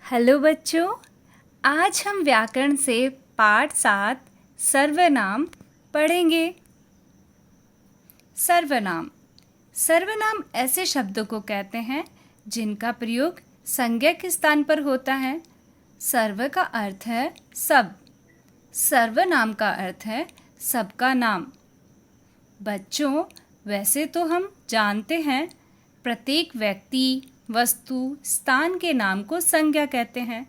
Hello बच्चों, आज हम व्याकरण से पाठ 7 सर्वनाम पढ़ेंगे। सर्वनाम सर्वनाम ऐसे शब्दों को कहते हैं जिनका प्रयोग संज्ञा के स्थान पर होता है। सर्व का अर्थ है सब, सर्वनाम का अर्थ है सबका नाम। बच्चों, वैसे तो हम जानते हैं प्रत्येक व्यक्ति, वस्तु, स्थान के नाम को संज्ञा कहते हैं,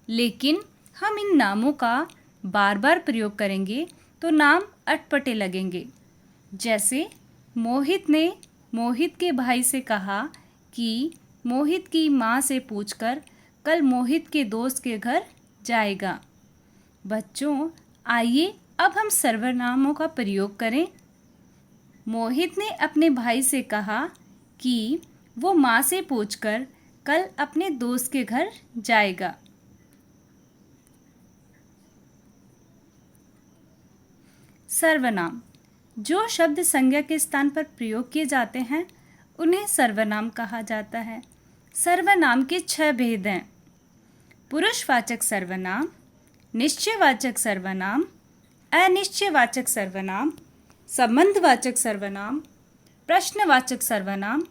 लेकिन हम इन नामों का बार बार प्रयोग करेंगे तो नाम अटपटे लगेंगे। जैसे मोहित ने मोहित के भाई से कहा कि मोहित की माँ से पूछकर कल मोहित के दोस्त के घर जाएगा। बच्चों, आइए अब हम सर्वनामों का प्रयोग करें। मोहित ने अपने भाई से कहा कि वो माँ से पूछकर कल अपने दोस्त के घर जाएगा। सर्वनाम जो शब्द संज्ञा के स्थान पर प्रयोग किए जाते हैं उन्हें सर्वनाम कहा जाता है। सर्वनाम के 6 भेद हैं: पुरुषवाचक सर्वनाम, निश्चयवाचक सर्वनाम, अनिश्चयवाचक सर्वनाम, संबंधवाचक सर्वनाम, प्रश्नवाचक सर्वनाम,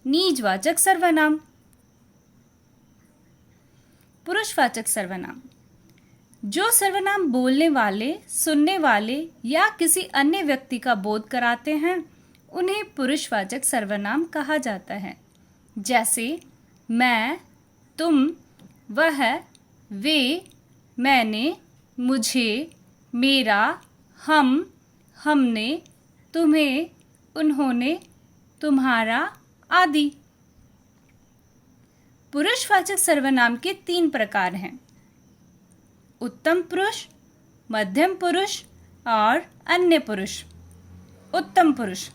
निजवाचक सर्वनाम। पुरुषवाचक सर्वनाम जो सर्वनाम बोलने वाले, सुनने वाले या किसी अन्य व्यक्ति का बोध कराते हैं उन्हें पुरुषवाचक सर्वनाम कहा जाता है। जैसे मैं, तुम, वह, वे, मैंने, मुझे, मेरा, हम, हमने, तुम्हें, उन्होंने, तुम्हारा आदि। पुरुषवाचक सर्वनाम के 3 प्रकार हैं: उत्तम पुरुष, मध्यम पुरुष और अन्य पुरुष। उत्तम पुरुष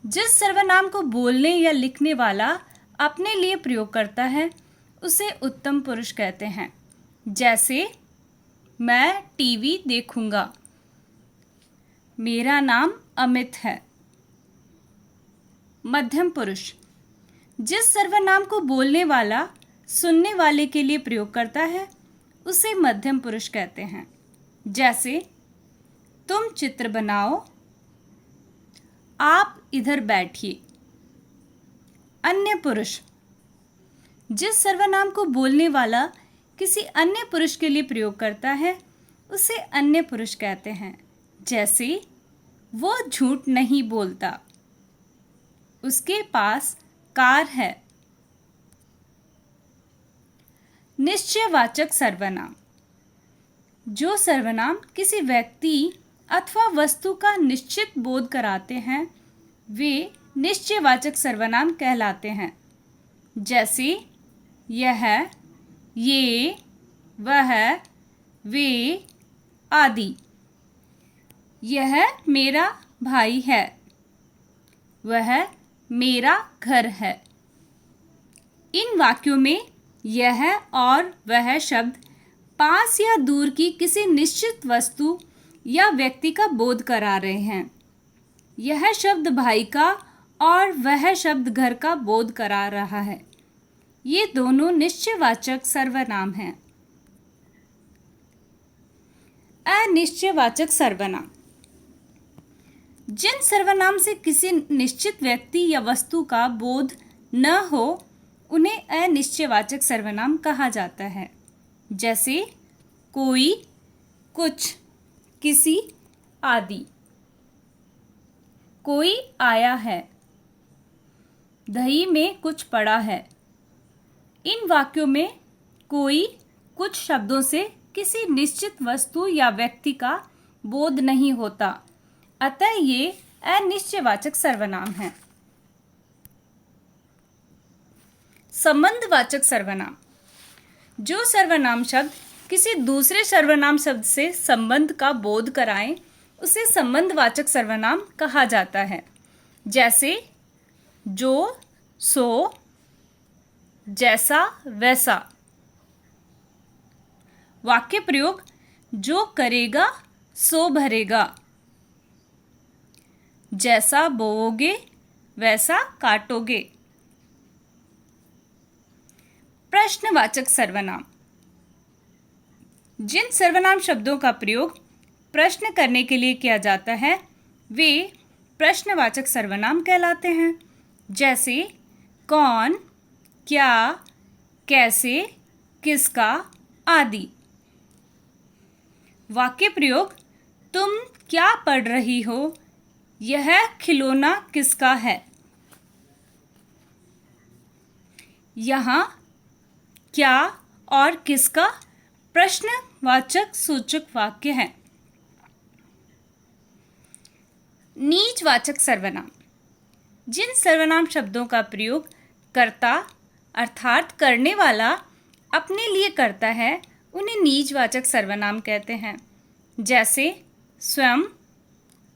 जिस सर्वनाम को बोलने या लिखने वाला अपने लिए प्रयोग करता है उसे उत्तम पुरुष कहते हैं। जैसे मैं टीवी देखूंगा, मेरा नाम अमित है। मध्यम पुरुष जिस सर्वनाम को बोलने वाला सुनने वाले के लिए प्रयोग करता है उसे मध्यम पुरुष कहते हैं। जैसे तुम चित्र बनाओ, आप इधर बैठिए। अन्य पुरुष जिस सर्वनाम को बोलने वाला किसी अन्य पुरुष के लिए प्रयोग करता है उसे अन्य पुरुष कहते हैं। जैसे वो झूठ नहीं बोलता, उसके पास कार है। निश्चयवाचक सर्वनाम जो सर्वनाम किसी व्यक्ति अथवा वस्तु का निश्चित बोध कराते हैं वे निश्चयवाचक सर्वनाम कहलाते हैं। जैसे यह, ये, वह, वे आदि। यह मेरा भाई है, वह मेरा घर है। इन वाक्यों में यह और वह शब्द पास या दूर की किसी निश्चित वस्तु या व्यक्ति का बोध करा रहे हैं। यह शब्द भाई का और वह शब्द घर का बोध करा रहा है। ये दोनों निश्चयवाचक सर्वनाम हैं। अनिश्चयवाचक सर्वनाम जिन सर्वनाम से किसी निश्चित व्यक्ति या वस्तु का बोध न हो उन्हें अनिश्चयवाचक सर्वनाम कहा जाता है। जैसे कोई, कुछ, किसी आदि। कोई आया है, दही में कुछ पड़ा है। इन वाक्यों में कोई, कुछ शब्दों से किसी निश्चित वस्तु या व्यक्ति का बोध नहीं होता, अतः ये अनिश्चयवाचक सर्वनाम है। संबंधवाचक सर्वनाम जो सर्वनाम शब्द किसी दूसरे सर्वनाम शब्द से संबंध का बोध कराएं उसे संबंधवाचक सर्वनाम कहा जाता है। जैसे जो, सो, जैसा, वैसा। वाक्य प्रयोग जो करेगा सो भरेगा। जैसा बोओगे वैसा काटोगे। प्रश्नवाचक सर्वनाम। जिन सर्वनाम शब्दों का प्रयोग प्रश्न करने के लिए किया जाता है वे प्रश्नवाचक सर्वनाम कहलाते हैं। जैसे कौन, क्या, कैसे, किसका आदि। वाक्य प्रयोग तुम क्या पढ़ रही हो, यह खिलौना किसका है। यहाँ क्या और किसका प्रश्नवाचक सूचक वाक्य है। नीचवाचक सर्वनाम। जिन सर्वनाम शब्दों का प्रयोग कर्ता अर्थात करने वाला अपने लिए करता है उन्हें नीचवाचक सर्वनाम कहते हैं। जैसे स्वयं,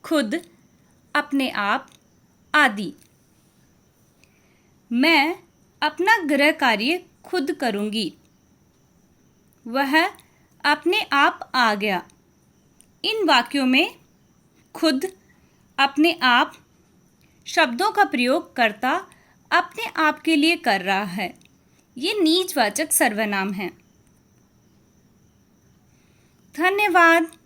खुद, अपने आप आदि। मैं अपना गृह कार्य खुद करूँगी। वह अपने आप आ गया। इन वाक्यों में खुद, अपने आप शब्दों का प्रयोग कर्ता अपने आप के लिए कर रहा है। ये नीचवाचक सर्वनाम हैं। धन्यवाद।